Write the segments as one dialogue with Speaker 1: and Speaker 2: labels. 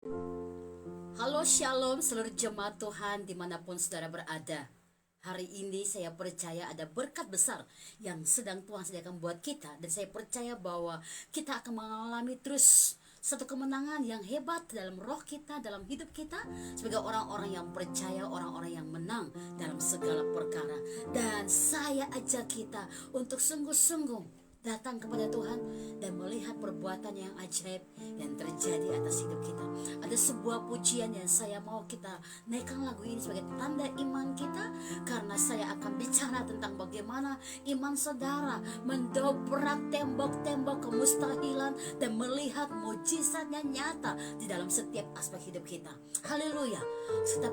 Speaker 1: Halo Shalom seluruh jemaat Tuhan dimanapun saudara berada. Hari ini saya percaya ada berkat besar yang sedang Tuhan sediakan buat kita. Dan saya percaya bahwa kita akan mengalami terus satu kemenangan yang hebat dalam roh kita, dalam hidup kita. Sebagai orang-orang yang percaya, orang-orang yang menang dalam segala perkara. Dan saya ajak kita untuk sungguh-sungguh datang kepada Tuhan dan melihat perbuatan yang ajaib yang terjadi atas hidup kita. Ada sebuah pujian yang saya mau kita naikkan lagu ini sebagai tanda iman kita, karena saya akan bicara tentang bagaimana iman saudara mendobrak tembok-tembok kemustahilan dan melihat mujizatnya nyata di dalam setiap aspek hidup kita. Haleluya. Kita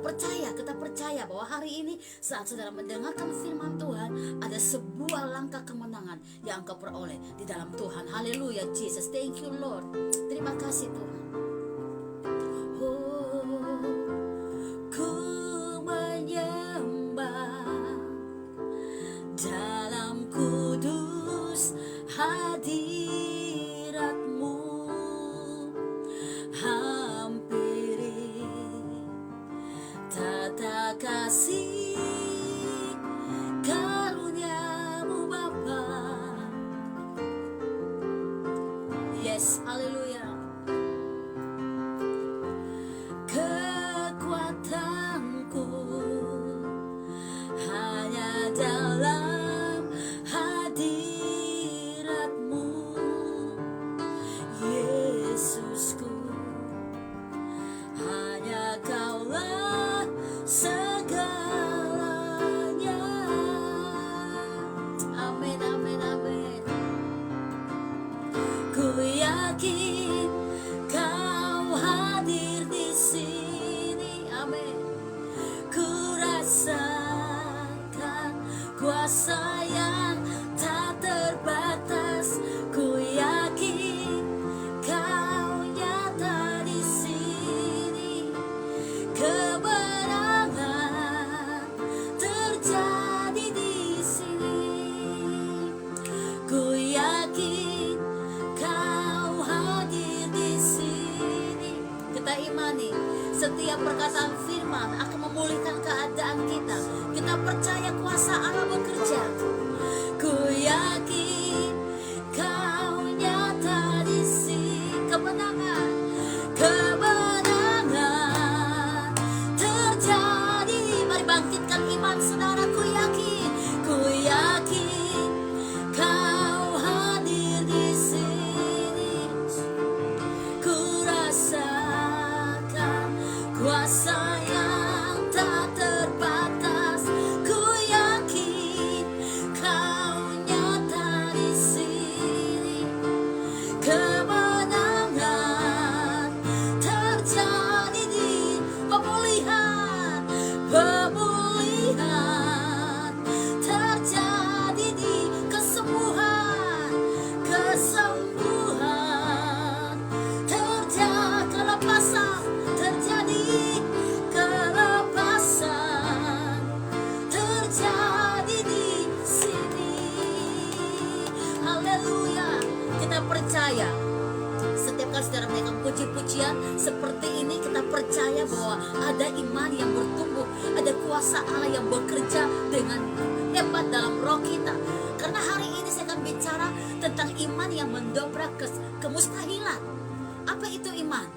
Speaker 1: percaya bahwa hari ini saat saudara mendengarkan firman Tuhan, ada sebuah langkah kemenangan yang engkau peroleh di dalam Tuhan. Haleluya, Jesus. Thank you, Lord. Terima kasih Tuhan. Oh, ku menyembah dalam kudus hadirat-Mu, hampiri tata kasih karunia-Mu Bapa. Yes, haleluya. Kekuatanku hanya dalam hadirat-Mu, Yesusku. Hanya Kaulah segalanya. Amin, amin, amin. Ku yakin Kau hadir di sini. Amin. Ku rasakan kuasa yang tak terbatas. Ku yakin Kau nyata di sini. Kebenaran terjadi di sini. Ku yakin Kau hadir di sini. Kita imani setiap perkataan firman akan memulihkan keadaan kita. Kita percaya kuasa Allah bekerja. Ku yakin Kau nyata di sini. Kemenangan terjadi. Mari bangkitkan iman saudara. Ku yakin Kau hadir di sini. Ku rasakan kuasa yang tak terbatas. Ku yakin Kau nyata di sini. Kemenangan terjadi di pemulihan terjadi di kesembuhan terjadi kelepasan terjadi di sini. Haleluya. Kita percaya setiap kali saudara menaikkan puji-pujian seperti ini, kita percaya bahwa ada iman yang bertumbuh, ada kuasa Allah yang bekerja dengan hebat dalam roh kita. Karena hari ini saya akan bicara tentang iman yang mendobrak kemustahilan. Apa itu iman?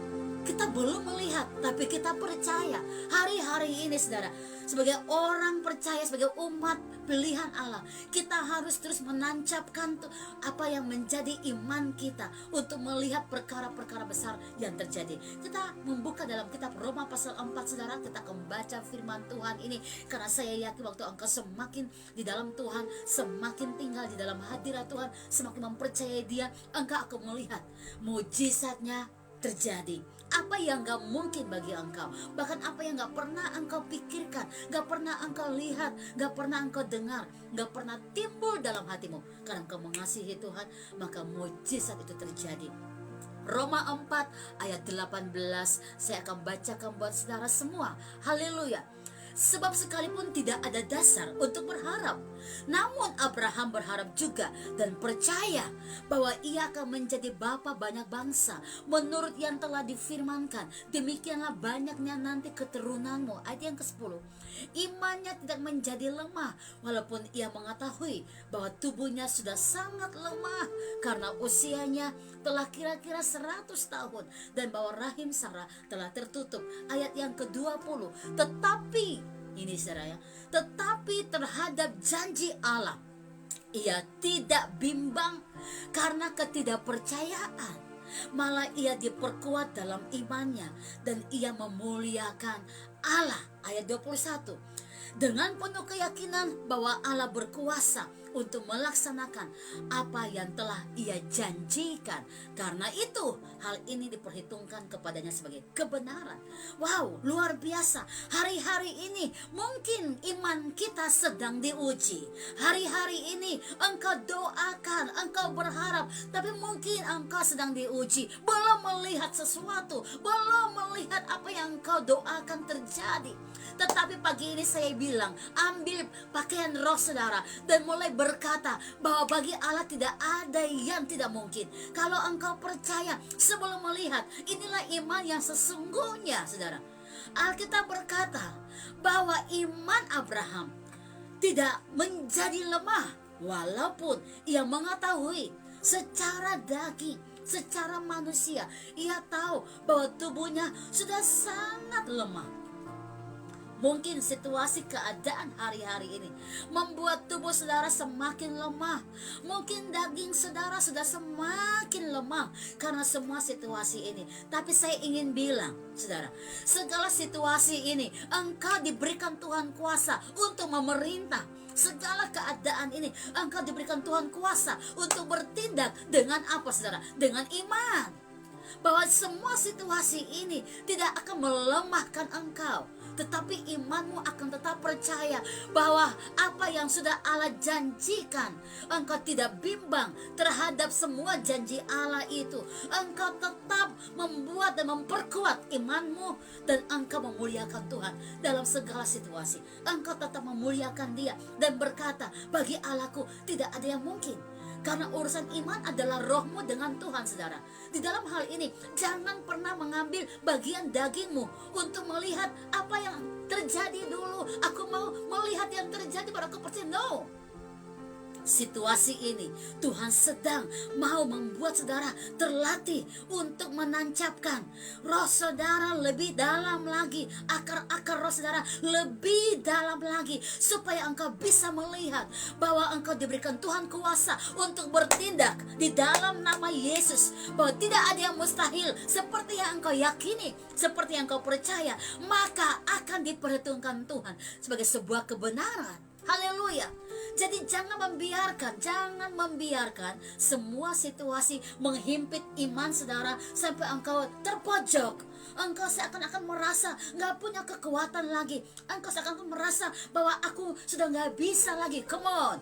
Speaker 1: Kita belum melihat, tapi kita percaya. Hari-hari ini saudara, sebagai orang percaya, sebagai umat pilihan Allah, kita harus terus menancapkan apa yang menjadi iman kita untuk melihat perkara-perkara besar yang terjadi. Kita membuka dalam kitab Roma pasal 4 saudara. Kita akan membaca firman Tuhan ini, karena saya yakin waktu engkau semakin di dalam Tuhan, semakin tinggal di dalam hadirat Tuhan, semakin mempercayai Dia, engkau akan melihat mujizatnya terjadi. Apa yang gak mungkin bagi engkau, bahkan apa yang gak pernah engkau pikirkan, gak pernah engkau lihat, gak pernah engkau dengar, gak pernah timbul dalam hatimu. Karena engkau mengasihi Tuhan, maka mujizat itu terjadi. Roma 4 ayat 18 saya akan bacakan buat saudara semua. Haleluya. sebab sekalipun tidak ada dasar untuk berharap. Namun Abraham berharap juga dan percaya bahwa ia akan menjadi bapa banyak bangsa menurut yang telah difirmankan, demikianlah banyaknya nanti keturunanmu. Ayat yang ke-10. Imannya tidak menjadi lemah walaupun ia mengetahui bahwa tubuhnya sudah sangat lemah karena usianya telah kira-kira 100 tahun dan bahwa rahim Sarah telah tertutup. Ayat yang ke-20. Tetapi ini saudara ya, tetapi terhadap janji Allah ia tidak bimbang karena ketidakpercayaan, malah ia diperkuat dalam imannya dan ia memuliakan Allah. Ayat 21. Dengan penuh keyakinan bahwa Allah berkuasa untuk melaksanakan apa yang telah ia janjikan. Karena itu hal ini diperhitungkan kepadanya sebagai kebenaran. Wow, luar biasa. Hari-hari ini mungkin iman kita sedang diuji. Hari-hari ini engkau doakan, engkau berharap, tapi mungkin engkau sedang diuji, belum melihat sesuatu, belum melihat apa yang engkau doakan terjadi. Tetapi pagi ini saya bilang, ambil pakaian roh saudara dan mulai berkata bahwa bagi Allah tidak ada yang tidak mungkin. Kalau engkau percaya sebelum melihat, inilah iman yang sesungguhnya saudara. Alkitab berkata bahwa iman Abraham tidak menjadi lemah walaupun ia mengetahui secara daging, secara manusia, ia tahu bahwa tubuhnya sudah sangat lemah. Mungkin situasi keadaan hari-hari ini membuat tubuh saudara semakin lemah. Mungkin daging saudara sudah semakin lemah karena semua situasi ini. Tapi saya ingin bilang, saudara, segala situasi ini engkau diberikan Tuhan kuasa untuk memerintah. Segala keadaan ini engkau diberikan Tuhan kuasa untuk bertindak dengan apa saudara? Dengan iman. Bahwa semua situasi ini tidak akan melemahkan engkau, tetapi imanmu akan tetap percaya bahwa apa yang sudah Allah janjikan, engkau tidak bimbang terhadap semua janji Allah itu. Engkau tetap membuat dan memperkuat imanmu dan engkau memuliakan Tuhan dalam segala situasi. Engkau tetap memuliakan Dia dan berkata, bagi Allahku tidak ada yang mungkin. Karena urusan iman adalah rohmu dengan Tuhan saudara. Di dalam hal ini jangan pernah mengambil bagian dagingmu untuk melihat apa yang terjadi dulu. Aku mau melihat yang terjadi baru aku percaya. No. Situasi ini Tuhan sedang mau membuat saudara terlatih untuk menancapkan roh saudara lebih dalam lagi, akar-akar roh saudara lebih dalam lagi, supaya engkau bisa melihat bahwa engkau diberikan Tuhan kuasa untuk bertindak di dalam nama Yesus, bahwa tidak ada yang mustahil. Seperti yang engkau yakini, seperti yang engkau percaya, maka akan diperhitungkan Tuhan sebagai sebuah kebenaran. Haleluya. Jadi jangan membiarkan semua situasi menghimpit iman saudara sampai engkau terpojok. Engkau seakan-akan merasa gak punya kekuatan lagi. Engkau seakan-akan merasa bahwa aku sudah gak bisa lagi. Come on.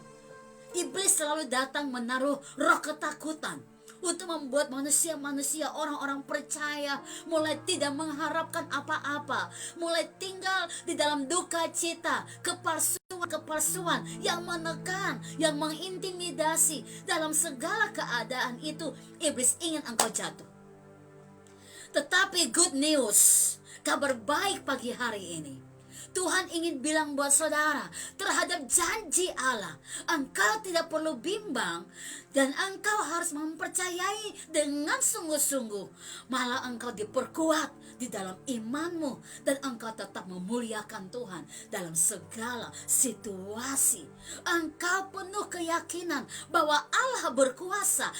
Speaker 1: Iblis selalu datang menaruh roh ketakutan untuk membuat manusia-manusia, orang-orang percaya mulai tidak mengharapkan apa-apa, mulai tinggal di dalam duka cita, kepalsuan yang menekan, yang mengintimidasi. Dalam segala keadaan itu iblis ingin engkau jatuh. Tetapi good news, kabar baik pagi hari ini, Tuhan ingin bilang buat saudara, terhadap janji Allah engkau tidak perlu bimbang, dan engkau harus mempercayai dengan sungguh-sungguh. Malah engkau diperkuat di dalam imanmu, dan engkau tetap memuliakan Tuhan dalam segala situasi. Engkau penuh keyakinan bahwa Allah berkuasa,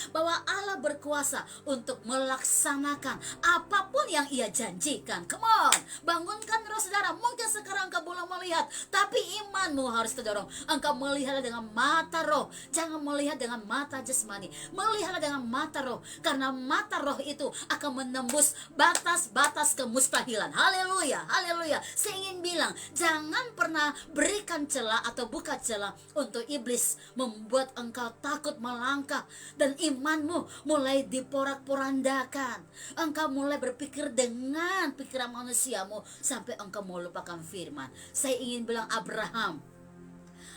Speaker 1: untuk melaksanakan apapun yang Ia janjikan. Come on, bangunkan roh saudara. Mungkin sekarang engkau belum melihat, tapi imanmu harus terdorong. Engkau melihat dengan mata roh, jangan melihat dengan mata jasmani. Melihatlah dengan mata roh, karena mata roh itu akan menembus batas-batas kemustahilan. Haleluya, haleluya. Saya ingin bilang, jangan pernah berikan celah atau buka celah untuk iblis membuat engkau takut melangkah, dan imanmu mulai diporak-porandakan. Engkau mulai berpikir dengan pikiran manusiamu sampai engkau melupakan firman. firman. Saya ingin bilang Abraham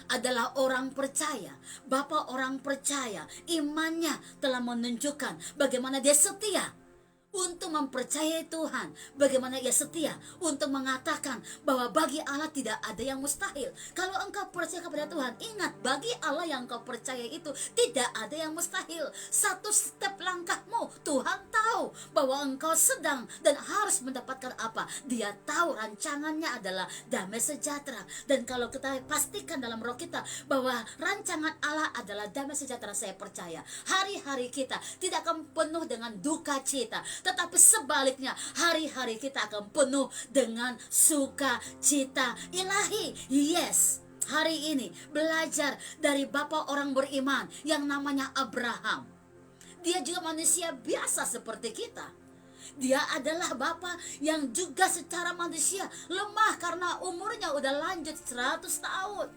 Speaker 1: adalah orang percaya. Bapak orang percaya, imannya telah menunjukkan bagaimana dia setia untuk mempercayai Tuhan, bagaimana ia setia untuk mengatakan bahwa bagi Allah tidak ada yang mustahil. Kalau engkau percaya kepada Tuhan, ingat, bagi Allah yang engkau percaya itu tidak ada yang mustahil. Satu step langkahmu, Tuhan tahu bahwa engkau sedang dan harus mendapatkan apa. Dia tahu rancangannya adalah damai sejahtera. Dan kalau kita pastikan dalam roh kita bahwa rancangan Allah adalah damai sejahtera, saya percaya hari-hari kita tidak akan penuh dengan duka cita, tetapi sebaliknya hari-hari kita akan penuh dengan sukacita ilahi. Yes, hari ini belajar dari bapak orang beriman yang namanya Abraham. Dia juga manusia biasa seperti kita. Dia adalah bapak yang juga secara manusia lemah karena umurnya udah lanjut 100 tahun.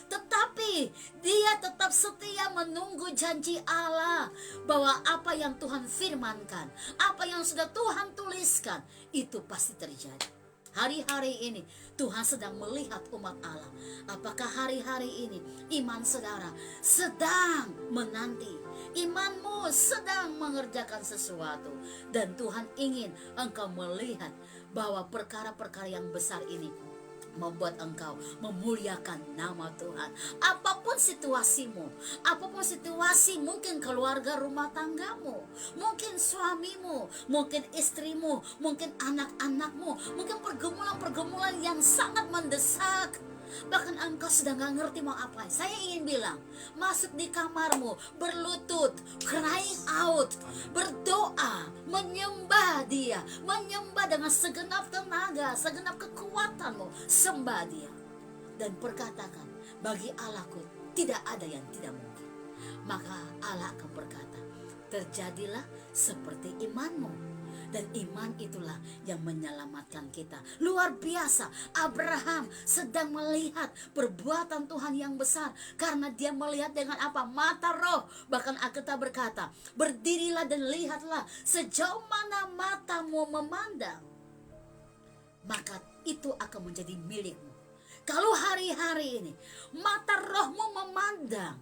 Speaker 1: Tetapi dia tetap setia menunggu janji Allah bahwa apa yang Tuhan firmankan, apa yang sudah Tuhan tuliskan, itu pasti terjadi. Hari-hari ini Tuhan sedang melihat umat Allah. Apakah hari-hari ini iman saudara sedang menanti, imanmu sedang mengerjakan sesuatu, dan Tuhan ingin engkau melihat bahwa perkara-perkara yang besar ini membuat engkau memuliakan nama Tuhan. Apapun situasimu, apapun situasi, mungkin keluarga rumah tanggamu, mungkin suamimu, mungkin istrimu, mungkin anak-anakmu, mungkin pergumulan-pergumulan yang sangat mendesak, bahkan engkau sedang gak ngerti mau apa. Saya ingin bilang, masuk di kamarmu, berlutut, crying out, berdoa, menyembah Dia, menyembah dengan segenap tenaga, segenap kekuatanmu, sembah Dia, dan perkatakan, bagi Allahku tidak ada yang tidak mungkin. Maka Allah akan berkata, terjadilah seperti imanmu. Dan iman itulah yang menyelamatkan kita. Luar biasa, Abraham sedang melihat perbuatan Tuhan yang besar, karena dia melihat dengan apa? Mata roh. Bahkan Alkitab berkata, berdirilah dan lihatlah sejauh mana matamu memandang, maka itu akan menjadi milikmu. Kalau hari-hari ini mata rohmu memandang,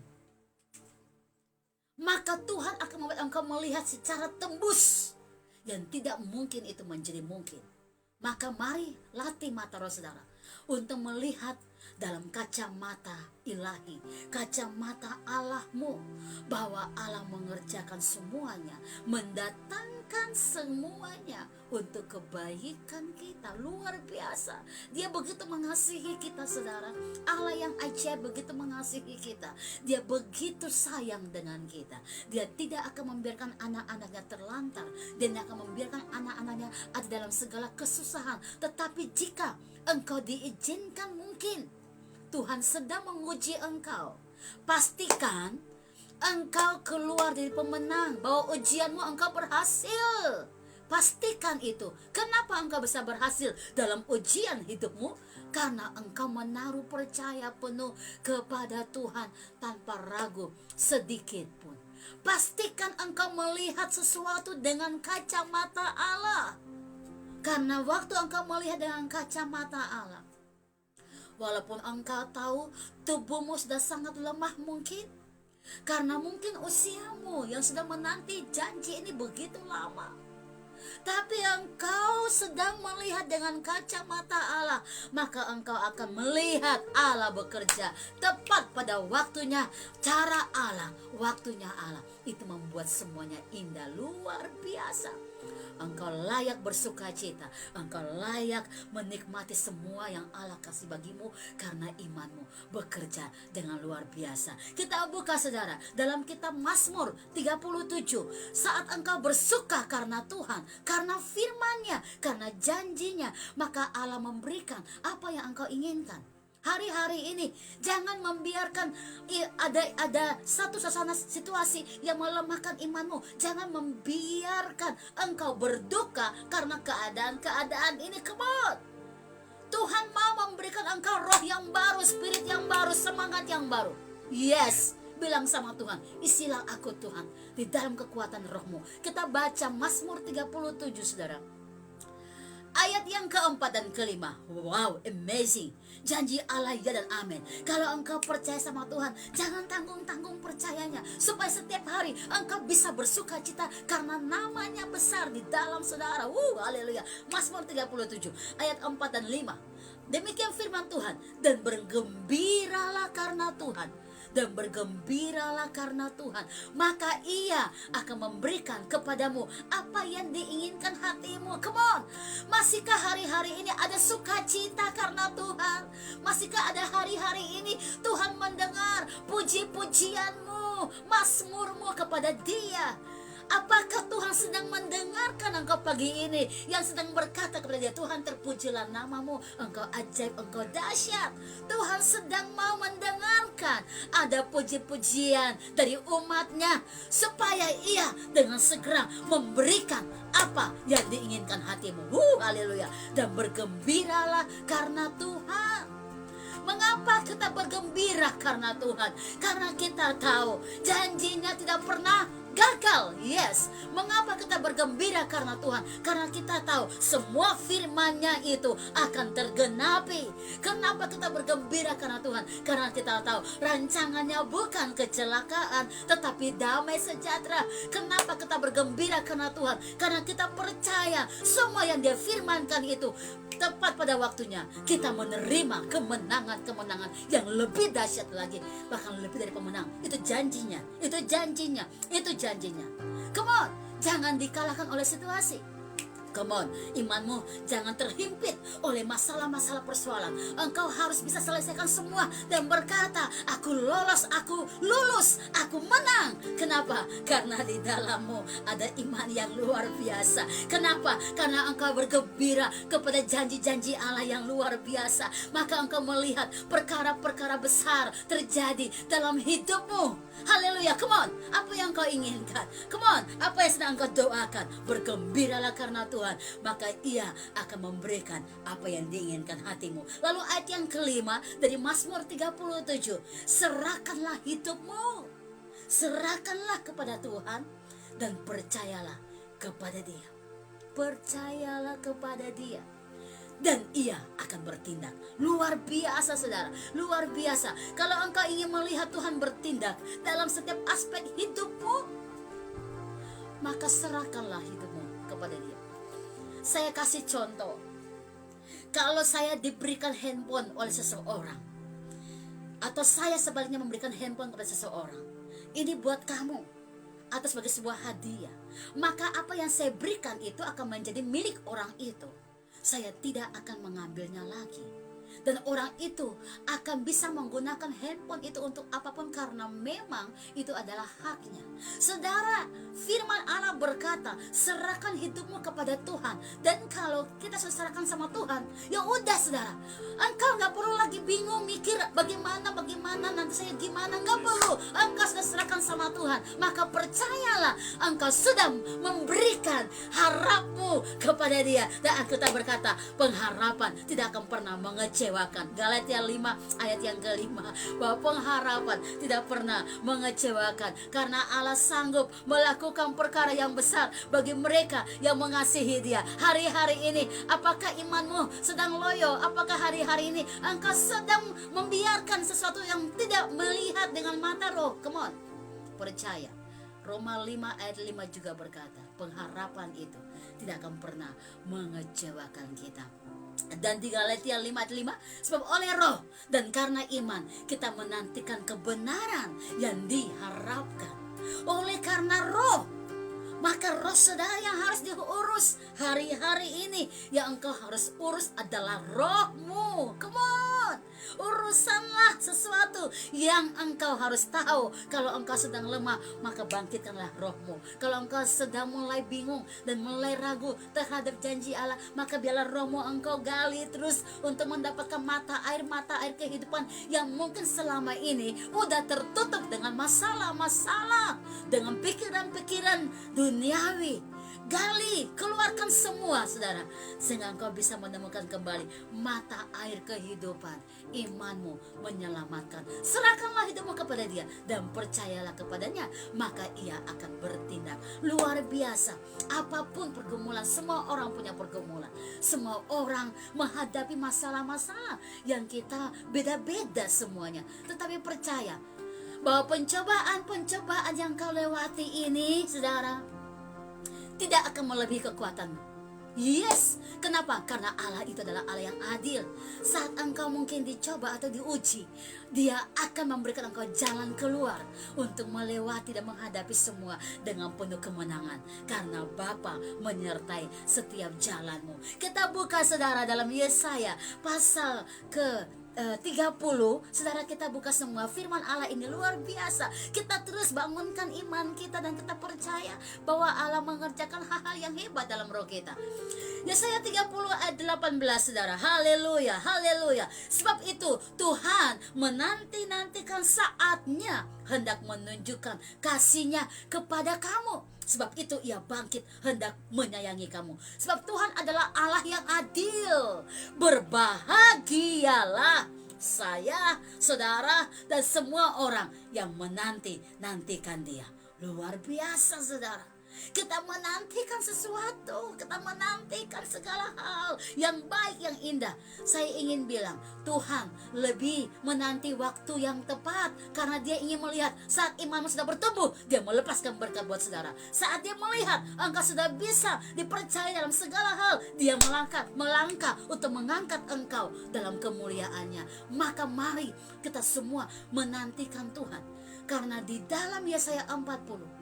Speaker 1: maka Tuhan akan membuat engkau melihat secara tembus, dan tidak mungkin itu menjadi mungkin. Maka mari latih mata roh saudara untuk melihat dalam kacamata ilahi, kacamata Allahmu, bahwa Allah mengerjakan semuanya, mendatangkan semuanya untuk kebaikan kita. Luar biasa, Dia begitu mengasihi kita saudara. Allah yang ajaib begitu mengasihi kita. Dia begitu sayang dengan kita. Dia tidak akan membiarkan anak-anaknya terlantar. Dia tidak akan membiarkan anak-anaknya ada dalam segala kesusahan. Tetapi jika engkau diizinkan, mungkin Tuhan sedang menguji engkau, pastikan engkau keluar dari pemenang, bahwa ujianmu engkau berhasil. Pastikan itu. Kenapa engkau bisa berhasil dalam ujian hidupmu? Karena engkau menaruh percaya penuh kepada Tuhan tanpa ragu sedikit pun. Pastikan engkau melihat sesuatu dengan kacamata Allah. Karena waktu engkau melihat dengan kacamata Allah, walaupun engkau tahu tubuhmu sudah sangat lemah mungkin, karena mungkin usiamu yang sedang menanti janji ini begitu lama, tapi engkau sedang melihat dengan kacamata Allah, maka engkau akan melihat Allah bekerja tepat pada waktunya. Cara Allah, waktunya Allah, itu membuat semuanya indah, luar biasa. Engkau layak bersuka cita, engkau layak menikmati semua yang Allah kasih bagimu, karena imanmu bekerja dengan luar biasa. Kita buka saudara dalam kitab Mazmur 37. Saat engkau bersuka karena Tuhan, karena firman-Nya, karena janjinya, maka Allah memberikan apa yang engkau inginkan. Hari-hari ini jangan membiarkan ada satu suasana situasi yang melemahkan imanmu. Jangan membiarkan engkau berduka karena keadaan ini. Come on. Tuhan mau memberikan engkau roh yang baru, spirit yang baru, semangat yang baru. Yes, bilang sama Tuhan, isilah aku Tuhan di dalam kekuatan rohmu. Kita baca Mazmur 37 saudara. Ayat yang keempat dan kelima. Wow, amazing. Janji Allah ya dan amin. Kalau engkau percaya sama Tuhan, jangan tanggung-tanggung percayanya, supaya setiap hari engkau bisa bersuka cita karena namanya besar di dalam saudara. Haleluya. Mazmur 37 ayat 4 dan 5. Demikian firman Tuhan, dan bergembiralah karena Tuhan. Dan bergembiralah karena Tuhan, maka Ia akan memberikan kepadamu apa yang diinginkan hatimu. Come on. Masihkah hari-hari ini ada sukacita karena Tuhan? Masihkah ada hari-hari ini Tuhan mendengar puji-pujianmu, mazmurmu kepada Dia? Apakah Tuhan sedang mendengarkan engkau pagi ini, yang sedang berkata kepada Dia, Tuhan terpujilah namamu, engkau ajaib, engkau dahsyat. Tuhan sedang mau mendengarkan ada puji-pujian dari umatnya, supaya Ia dengan segera memberikan apa yang diinginkan hatimu. Haleluya. Dan bergembiralah karena Tuhan. Mengapa kita bergembira karena Tuhan? Karena kita tahu janjinya tidak pernah gagal. Yes. Mengapa kita bergembira karena Tuhan? Karena kita tahu semua firman-Nya itu akan tergenapi. Kenapa kita bergembira karena Tuhan? Karena kita tahu rancangannya bukan kecelakaan, tetapi damai sejahtera. Kenapa kita bergembira karena Tuhan? Karena kita percaya semua yang Dia firmankan itu tepat pada waktunya. Kita menerima kemenangan-kemenangan yang lebih dahsyat lagi, bahkan lebih dari pemenang. Itu janjinya, itu janjinya, itu janjinya. Come on, jangan dikalahkan oleh situasi. Come on, imanmu jangan terhimpit oleh masalah-masalah persoalan. Engkau harus bisa selesaikan semua dan berkata, aku lolos, aku lulus, aku menang. Kenapa? Karena di dalammu ada iman yang luar biasa. Kenapa? Karena engkau bergembira kepada janji-janji Allah yang luar biasa. Maka engkau melihat perkara-perkara besar terjadi dalam hidupmu. Haleluya, come on. Apa yang kau inginkan? Come on, apa yang sedang kau doakan? Bergembiralah karena Tuhan, maka Ia akan memberikan apa yang diinginkan hatimu. Lalu ayat yang kelima dari Mazmur 37, serahkanlah hidupmu, serahkanlah kepada Tuhan, dan percayalah kepada Dia. Percayalah kepada Dia, dan Ia akan bertindak. Luar biasa saudara, luar biasa. Kalau engkau ingin melihat Tuhan bertindak dalam setiap aspek hidupmu, maka serahkanlah hidupmu kepada Dia. Saya kasih contoh. Kalau saya diberikan handphone oleh seseorang, atau saya sebaliknya memberikan handphone kepada seseorang, ini buat kamu atau sebagai sebuah hadiah, maka apa yang saya berikan itu akan menjadi milik orang itu. Saya tidak akan mengambilnya lagi, dan orang itu akan bisa menggunakan handphone itu untuk apapun, karena memang itu adalah haknya. Saudara, firman Allah berkata, serahkan hidupmu kepada Tuhan. Dan kalau kita sudah serahkan sama Tuhan, ya udah saudara, engkau gak perlu lagi bingung mikir bagaimana nanti saya gimana. Gak perlu, engkau sudah serahkan sama Tuhan, maka percayalah engkau sudah memberikan harapmu kepada Dia. Dan Alkitab berkata, pengharapan tidak akan pernah mengecewakan. Galatia 5 ayat yang kelima, bahwa pengharapan tidak pernah mengecewakan, karena Allah sanggup melakukan perkara yang besar bagi mereka yang mengasihi Dia. Hari-hari ini, apakah imanmu sedang loyo? Apakah hari-hari ini engkau sedang membiarkan sesuatu yang tidak melihat dengan mata roh? Come on, percaya. Roma 5 ayat 5 juga berkata, pengharapan itu tidak akan pernah mengecewakan kita. Dan di Galatia 5 ayat 5, sebab oleh roh dan karena iman kita menantikan kebenaran yang diharapkan. Oleh karena roh, maka roh saudara yang harus diurus hari-hari ini, yang engkau harus urus adalah rohmu. Come on, urusanlah sesuatu yang engkau harus tahu. Kalau engkau sedang lemah, maka bangkitkanlah rohmu. Kalau engkau sedang mulai bingung dan mulai ragu terhadap janji Allah, maka biarlah rohmu engkau gali terus untuk mendapatkan mata air kehidupan yang mungkin selama ini udah tertutup dengan masalah-masalah, dengan pikiran-pikiran duniawi, gali, keluarkan semua saudara, sehingga engkau bisa menemukan kembali mata air kehidupan. Imanmu menyelamatkan. Serahkanlah hidupmu kepada Dia dan percayalah kepadanya, maka Ia akan bertindak luar biasa. Apapun pergumulan, semua orang punya pergumulan, semua orang menghadapi masalah-masalah yang kita beda-beda semuanya. Tetapi percaya bahwa pencobaan-pencobaan yang kau lewati ini, saudara, tidak akan melebihi kekuatanmu. Yes, kenapa? Karena Allah itu adalah Allah yang adil. Saat engkau mungkin dicoba atau diuji, Dia akan memberikan engkau jalan keluar untuk melewati dan menghadapi semua dengan penuh kemenangan, karena Bapa menyertai setiap jalanmu. Kita buka saudara dalam Yesaya pasal ke 30, saudara, kita buka semua firman Allah ini luar biasa. Kita terus bangunkan iman kita dan kita percaya bahwa Allah mengerjakan hal-hal yang hebat dalam roh kita. Yesaya 30 ayat 18, saudara. Haleluya, haleluya. Sebab itu Tuhan menanti-nantikan saatnya hendak menunjukkan kasih-Nya kepada kamu. Sebab itu Ia bangkit hendak menyayangi kamu. Sebab Tuhan adalah Allah yang adil. Berbahagialah saya, saudara, dan semua orang yang menanti-nantikan Dia. Luar biasa saudara. Kita menantikan sesuatu, kita menantikan segala hal yang baik, yang indah. Saya ingin bilang, Tuhan lebih menanti waktu yang tepat, karena Dia ingin melihat saat imanmu sudah bertumbuh, Dia melepaskan berkat buat saudara. Saat Dia melihat engkau sudah bisa dipercaya dalam segala hal, Dia melangkah untuk mengangkat engkau dalam kemuliaannya. Maka mari kita semua menantikan Tuhan, karena di dalam Yesaya 40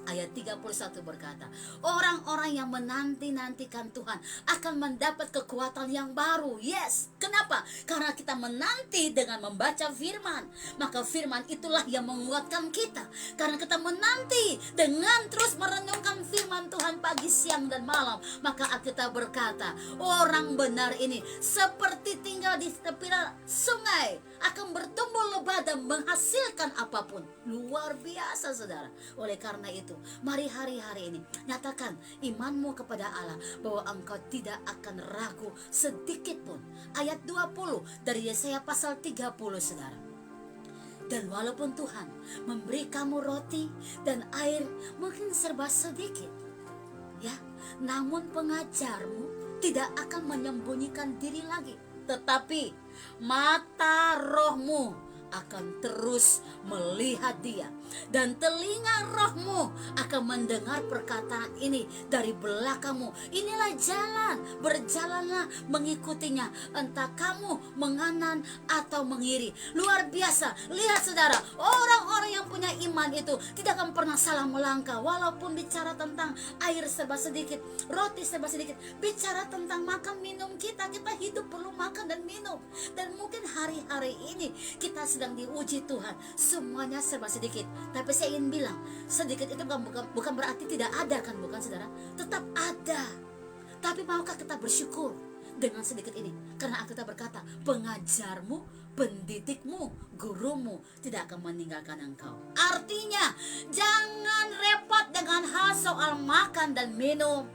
Speaker 1: ayat 31 berkata, orang-orang yang menanti-nantikan Tuhan akan mendapat kekuatan yang baru. Yes, kenapa? Karena kita menanti dengan membaca firman, maka firman itulah yang menguatkan kita. Karena kita menanti dengan terus merenungkan firman Tuhan pagi, siang, dan malam, maka Alkitab berkata, orang benar ini seperti tinggal di tepi sungai, akan bertumbuh lebat dan menghasilkan apapun. Luar biasa saudara. Oleh karena itu, mari hari-hari ini nyatakan imanmu kepada Allah, bahwa engkau tidak akan ragu sedikit pun. Ayat 20 dari Yesaya pasal 30, saudara. Dan walaupun Tuhan memberi kamu roti dan air mungkin serba sedikit, ya, namun pengajarmu tidak akan menyembunyikan diri lagi, tetapi mata rohmu akan terus melihat Dia, dan telinga rohmu akan mendengar perkataan ini dari belakangmu. Inilah jalan, berjalanlah mengikutinya, entah kamu menganan atau mengiri. Luar biasa. Lihat saudara, orang-orang yang punya iman itu tidak akan pernah salah melangkah. Walaupun bicara tentang air serba sedikit, roti serba sedikit, bicara tentang makan minum kita hidup perlu makan dan minum. Dan mungkin hari-hari ini kita sedang diuji Tuhan, semuanya serba sedikit. Tapi saya ingin bilang, sedikit itu bukan berarti tidak ada, kan, bukan saudara? Tetap ada. Tapi maukah kita bersyukur dengan sedikit ini? Karena Alkitab berkata, pengajarmu, pendidikmu, gurumu tidak akan meninggalkan engkau. Artinya, jangan repot dengan hal soal makan dan minum,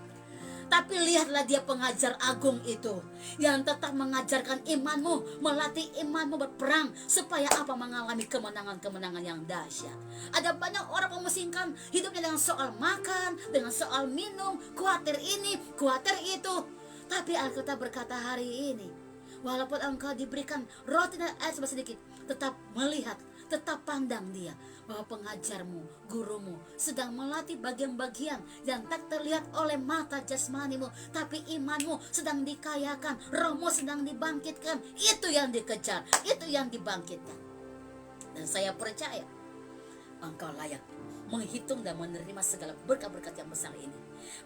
Speaker 1: tapi lihatlah Dia pengajar agung itu, yang tetap mengajarkan imanmu, melatih imanmu berperang, supaya apa? Mengalami kemenangan-kemenangan yang dahsyat. Ada banyak orang memusingkan hidupnya dengan soal makan, dengan soal minum, khawatir ini, khawatir itu. Tapi Alkitab berkata hari ini, walaupun engkau diberikan roti dan air sedikit, tetap melihat, tetap pandang Dia, bahwa pengajarmu, gurumu sedang melatih bagian-bagian yang tak terlihat oleh mata jasmanimu, tapi imanmu sedang dikayakan, rohmu sedang dibangkitkan. Itu yang dikejar, itu yang dibangkitkan. Dan saya percaya engkau layak menghitung dan menerima segala berkat-berkat yang besar ini,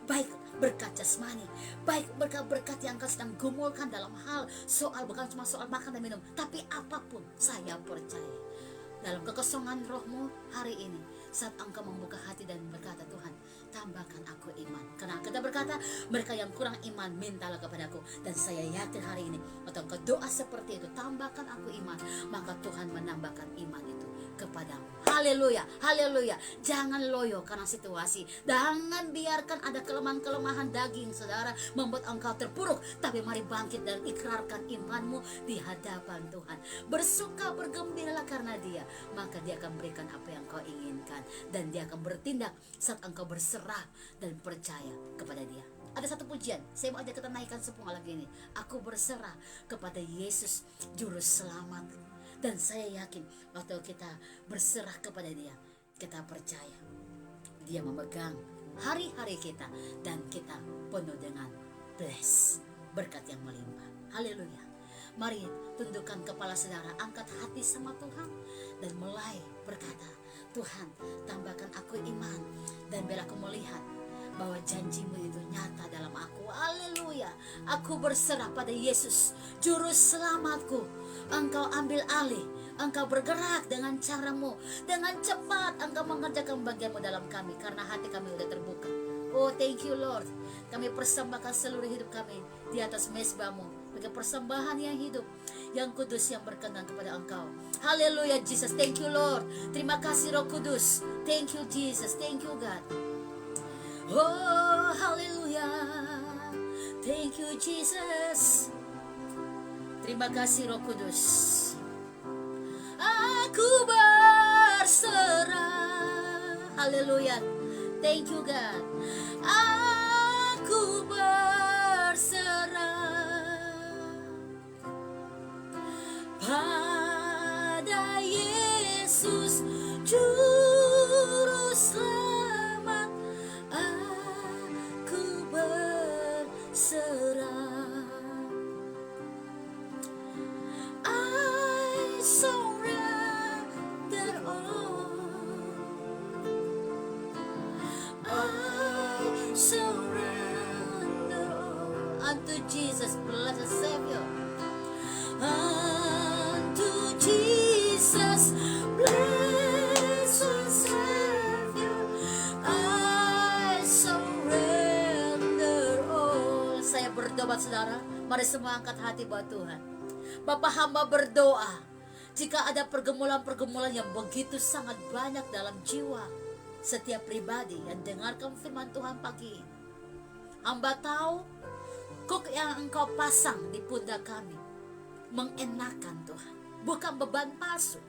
Speaker 1: baik berkat jasmani, baik berkat-berkat yang engkau sedang gumulkan dalam hal soal, bukan cuma soal makan dan minum, tapi apapun. Saya percaya dalam kekosongan rohmu hari ini, saat engkau membuka hati dan berkata, Tuhan, tambahkan aku iman. Karena kita berkata, mereka yang kurang iman, mintalah kepadaku. Dan saya yakin hari ini, atau engkau doa seperti itu, tambahkan aku iman, maka Tuhan menambahkan iman itu kepadamu. Haleluya, haleluya. Jangan loyo karena situasi. Jangan biarkan ada kelemahan-kelemahan daging, saudara, membuat engkau terpuruk. Tapi mari bangkit dan ikrarkan imanmu di hadapan Tuhan. Bersuka, bergembiralah karena Dia. Maka Dia akan berikan apa yang kau inginkan. Dan Dia akan bertindak saat engkau berserah dan percaya kepada Dia. Ada satu pujian, saya mau ajak kita naikkan sepuluh lagi ini. Aku berserah kepada Yesus Juru Selamat. Dan saya yakin waktu kita berserah kepada Dia, kita percaya Dia memegang hari-hari kita, dan kita penuh dengan berkat yang melimpah. Haleluya. Mari tundukkan kepala saudara, angkat hati sama Tuhan, dan mulai berkata, Tuhan, tambahkan aku iman, dan biar aku melihat bahwa janjimu itu nyata dalam aku. Haleluya. Aku berserah pada Yesus Juru Selamatku. Engkau ambil alih, Engkau bergerak dengan caramu. Dengan cepat Engkau mengerjakan bagianmu dalam kami, karena hati kami sudah terbuka. Oh, thank you Lord. Kami persembahkan seluruh hidup kami di atas mezbamu sebagai persembahan yang hidup, yang kudus, yang berkenan kepada Engkau. Haleluya Jesus. Thank you Lord. Terima kasih Roh Kudus. Thank you Jesus. Thank you God. Oh, haleluya. Thank you Jesus. Terima kasih Roh Kudus. Aku berserah. Haleluya. Thank you God. Aku berserah pada Yesus Juru Selamat. Aku berserah. I surrender all. I surrender all unto Jesus, blessed Savior. Unto Jesus, blessed Savior, I surrender all. Saya berdoa saudara, mari semua angkat hati buat Tuhan. Bapak hamba berdoa, jika ada pergumulan-pergumulan yang begitu sangat banyak dalam jiwa setiap pribadi yang dengarkan firman Tuhan pagi ini, hamba tahu kuk yang Engkau pasang di pundak kami mengenakan Tuhan, bukan beban palsu.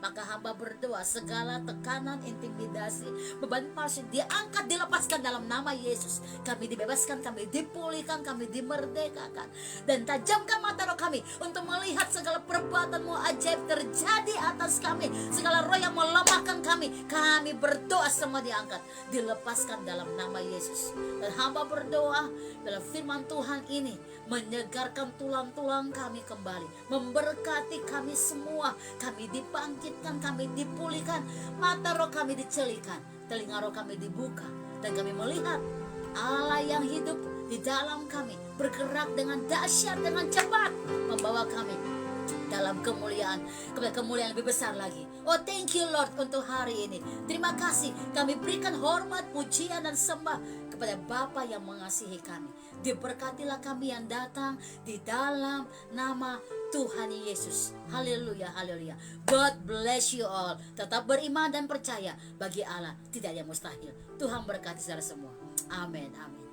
Speaker 1: Maka hamba berdoa, segala tekanan, intimidasi, beban palsu diangkat, dilepaskan dalam nama Yesus. Kami dibebaskan, kami dipulihkan, kami dimerdekakan. Dan tajamkan mata roh kami untuk melihat segala perbuatanmu ajaib terjadi atas kami. Segala roh yang melemahkan kami berdoa semua diangkat, dilepaskan dalam nama Yesus. Dan hamba berdoa dalam firman Tuhan ini menyegarkan tulang-tulang kami kembali, memberkati kami semua. Kami dibangkitkan, kami dipulihkan, mata roh kami dicelikan, telinga roh kami dibuka, dan kami melihat Allah yang hidup di dalam kami bergerak dengan dahsyat, dengan cepat, membawa kami dalam kemuliaan, kepada kemuliaan lebih besar lagi. Oh, thank you Lord untuk hari ini. Terima kasih, kami berikan hormat, pujian dan sembah kepada Bapa yang mengasihi kami. Diberkatilah kami yang datang di dalam nama Tuhan Yesus. Haleluya, haleluya. God bless you all. Tetap beriman dan percaya, bagi Allah tidak ada yang mustahil. Tuhan berkati saudara semua. Amin, amin.